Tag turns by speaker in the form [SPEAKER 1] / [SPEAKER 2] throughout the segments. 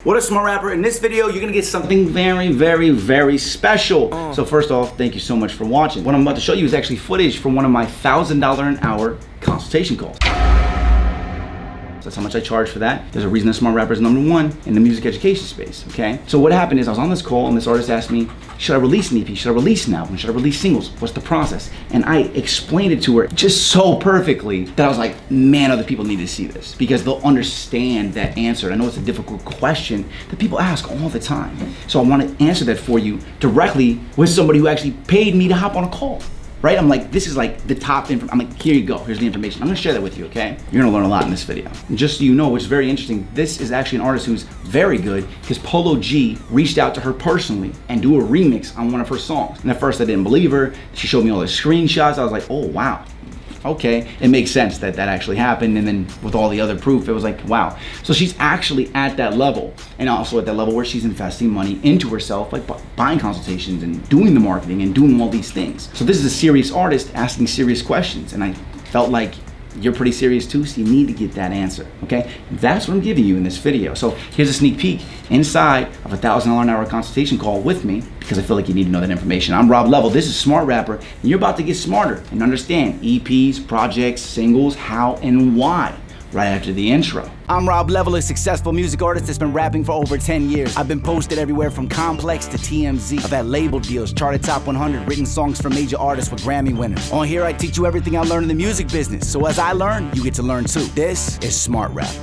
[SPEAKER 1] What up, Smart Rapper? In this video, you're gonna get something very, very, very special. So first off, thank you so much for watching. What I'm about to show you is actually footage from one of my $1,000 an hour consultation calls. That's how much I charge for that. There's a reason that Smart Rapper is #1 in the music education space, okay? So what happened is I was on this call and this artist asked me, should I release an EP? Should I release an album? Should I release singles? What's the process? And I explained it to her just so perfectly that I was like, man, other people need to see this because they'll understand that answer. I know it's a difficult question that people ask all the time. So I want to answer that for you directly with somebody who actually paid me to hop on a call. Right? I'm like, this is like the top info. I'm like, here you go. Here's the information. I'm gonna share that with you, okay? You're gonna learn a lot in this video. And just so you know, which is very interesting, this is actually an artist who's very good because Polo G reached out to her personally and do a remix on one of her songs. And at first I didn't believe her. She showed me all the screenshots. I was like, oh, wow. Okay, it makes sense that that actually happened, and then with all the other proof, it was like, wow. So she's actually at that level, and also at that level where she's investing money into herself, like buying consultations and doing the marketing and doing all these things. So this is a serious artist asking serious questions, and I felt like you're pretty serious too, so you need to get that answer, okay? That's what I'm giving you in this video. So here's a sneak peek inside of a $1,000 an hour consultation call with me because I feel like you need to know that information. I'm Rob Level, this is Smart Rapper, and you're about to get smarter and understand EPs, projects, singles, how and why, right after the intro. I'm Rob Level, a successful music artist that's been rapping for over 10 years. I've been posted everywhere from Complex to TMZ. I've had label deals, charted top 100, written songs for major artists with Grammy winners. On here, I teach you everything I learned in the music business. So as I learn, you get to learn too. This is Smart Rap.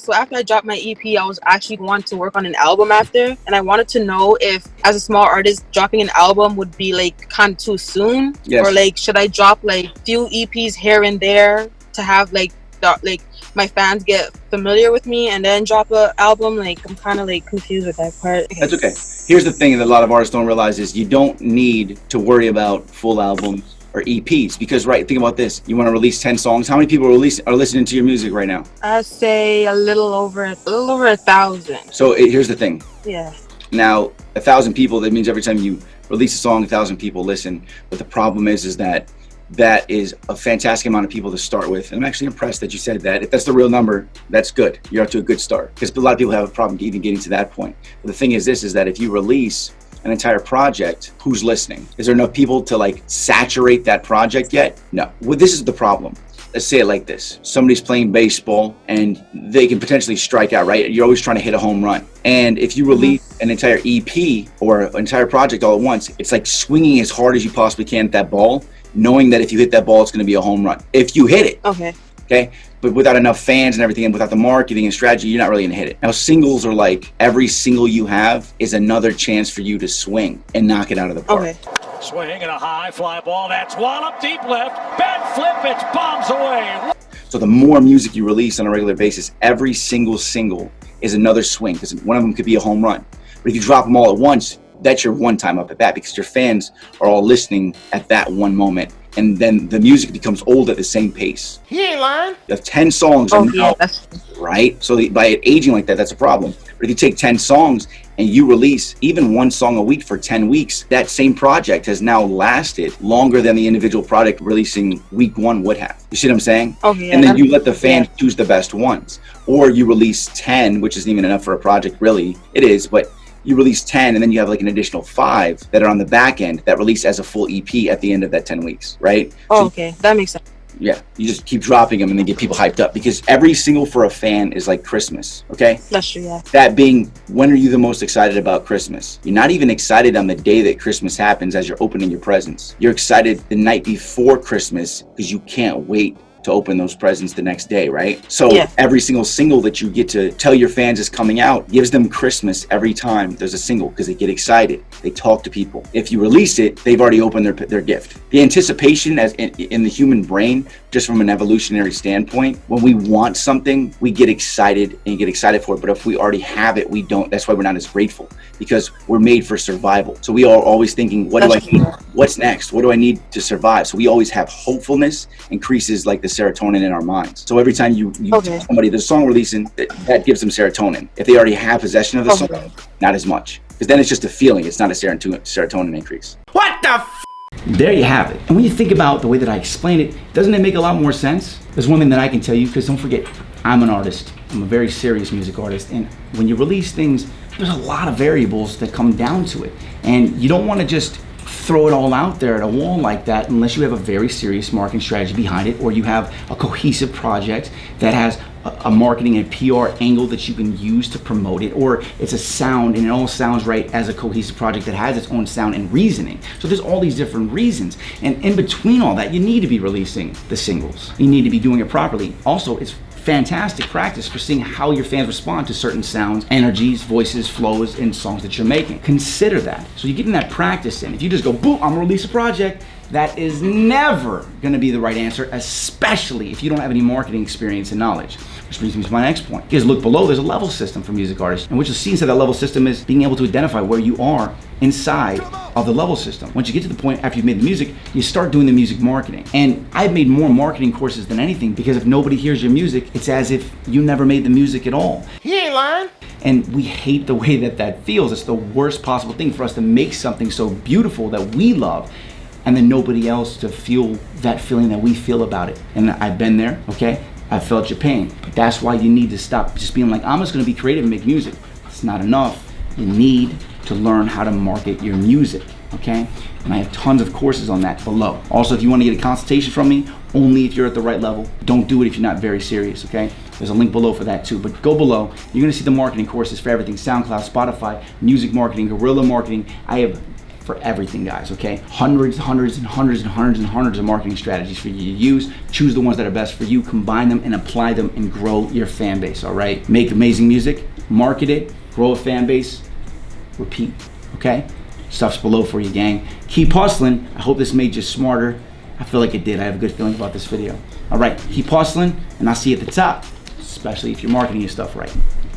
[SPEAKER 2] So after I dropped my EP, I was actually wanting to work on an album after, and I wanted to know if, as a small artist, dropping an album would be like kind of too soon,
[SPEAKER 1] Yes.
[SPEAKER 2] or like should I drop like few EPs here and there to have like my fans get familiar with me and then drop an album? Like I'm kind of like confused with that part.
[SPEAKER 1] That's okay. Here's the thing that a lot of artists don't realize is you don't need to worry about full albums or EPs because, right, think about this. You want to release 10 songs. How many people are listening to your music right now?
[SPEAKER 2] I'd say a little over 1,000.
[SPEAKER 1] So here's the thing.
[SPEAKER 2] Yeah.
[SPEAKER 1] Now, 1,000 people, that means every time you release a song, 1,000 people listen. But the problem is that that is a fantastic amount of people to start with. And I'm actually impressed that you said that. If that's the real number, that's good. You're up to a good start. Because a lot of people have a problem even getting to that point. But the thing is this, is that if you release an entire project, who's listening? Is there enough people to like saturate that project yet? No. Well, this is the problem. Let's say it like this. Somebody's playing baseball and they can potentially strike out, right? You're always trying to hit a home run. And if you release an entire EP or an entire project all at once, it's like swinging as hard as you possibly can at that ball, knowing that if you hit that ball, it's gonna be a home run. If you hit it, okay? But without enough fans and everything, and without the marketing and strategy, you're not really gonna hit it. Now, singles are like, every single you have is another chance for you to swing and knock it out of the park.
[SPEAKER 3] Okay. Swing and a high fly ball, that's wallop deep left, bad flip, it's bombs away.
[SPEAKER 1] So the more music you release on a regular basis, every single single is another swing, because one of them could be a home run. But if you drop them all at once, that's your one time up at bat, because your fans are all listening at that one moment. And then the music becomes old at the same pace.
[SPEAKER 4] He ain't lying.
[SPEAKER 1] You have 10 songs right? So by it aging like that, that's a problem. But if you take 10 songs and you release even one song a week for 10 weeks, that same project has now lasted longer than the individual product releasing week 1 would have. You see what I'm saying? And then you let the fans choose the best ones. Or you release 10, which isn't even enough for a project, really. It is, but you release 10 and then you have like an additional 5 that are on the back end that release as a full EP at the end of that 10 weeks, right?
[SPEAKER 2] That makes sense.
[SPEAKER 1] Yeah, you just keep dropping them and then get people hyped up, because every single for a fan is like Christmas, okay?
[SPEAKER 2] That's true, yeah.
[SPEAKER 1] That being, when are you the most excited about Christmas? You're not even excited on the day that Christmas happens as you're opening your presents. You're excited the night before Christmas because you can't wait to open those presents the next day, right? So every single single that you get to tell your fans is coming out gives them Christmas every time there's a single, because they get excited. They talk to people. If you release it, they've already opened their gift. The anticipation as in the human brain, just from an evolutionary standpoint, when we want something, we get excited and get excited for it. But if we already have it, we don't. That's why we're not as grateful, because we're made for survival. So we are always thinking, what do I need? What's next? What do I need to survive? So we always have hopefulness, increases like the serotonin in our minds. So every time you tell somebody the song releasing, that gives them serotonin. If they already have possession of the song, not as much. Because then it's just a feeling. It's not a serotonin increase.
[SPEAKER 4] What the f?
[SPEAKER 1] There you have it. And when you think about the way that I explain it, doesn't it make a lot more sense? There's one thing that I can tell you, because don't forget, I'm an artist. I'm a very serious music artist, and when you release things, there's a lot of variables that come down to it. And you don't want to just throw it all out there at a wall like that unless you have a very serious marketing strategy behind it, or you have a cohesive project that has a marketing and PR angle that you can use to promote it, or it's a sound and it all sounds right as a cohesive project that has its own sound and reasoning. So there's all these different reasons, and in between all that, you need to be releasing the singles. You need to be doing it properly. Also, it's fantastic practice for seeing how your fans respond to certain sounds, energies, voices, flows in songs that you're making. Consider that. So you're getting that practice in. If you just go, boom, I'm gonna release a project, that is never gonna be the right answer, especially if you don't have any marketing experience and knowledge. Which brings me to my next point. Because look below, there's a level system for music artists, and what you'll see inside that level system is being able to identify where you are inside of the level system. Once you get to the point after you've made the music, you start doing the music marketing. And I've made more marketing courses than anything, because if nobody hears your music, it's as if you never made the music at all.
[SPEAKER 4] He ain't lying.
[SPEAKER 1] And we hate the way that feels. It's the worst possible thing for us to make something so beautiful that we love, and then nobody else to feel that feeling that we feel about it. And I've been there, okay? I felt your pain. But that's why you need to stop just being like, I'm just gonna be creative and make music. It's not enough. You need to learn how to market your music, okay? And I have tons of courses on that below. Also, if you wanna get a consultation from me, only if you're at the right level. Don't do it if you're not very serious, okay? There's a link below for that too, but go below. You're gonna see the marketing courses for everything: SoundCloud, Spotify, music marketing, guerrilla marketing. I have for everything, guys, okay? Hundreds of marketing strategies for you to use. Choose the ones that are best for you, combine them and apply them, and grow your fan base, all right? Make amazing music, market it, grow a fan base, repeat, okay? Stuff's below for you, gang. Keep hustling. I hope this made you smarter. I feel like it did. I have a good feeling about this video. All right, keep hustling, and I'll see you at the top, especially if you're marketing your stuff right.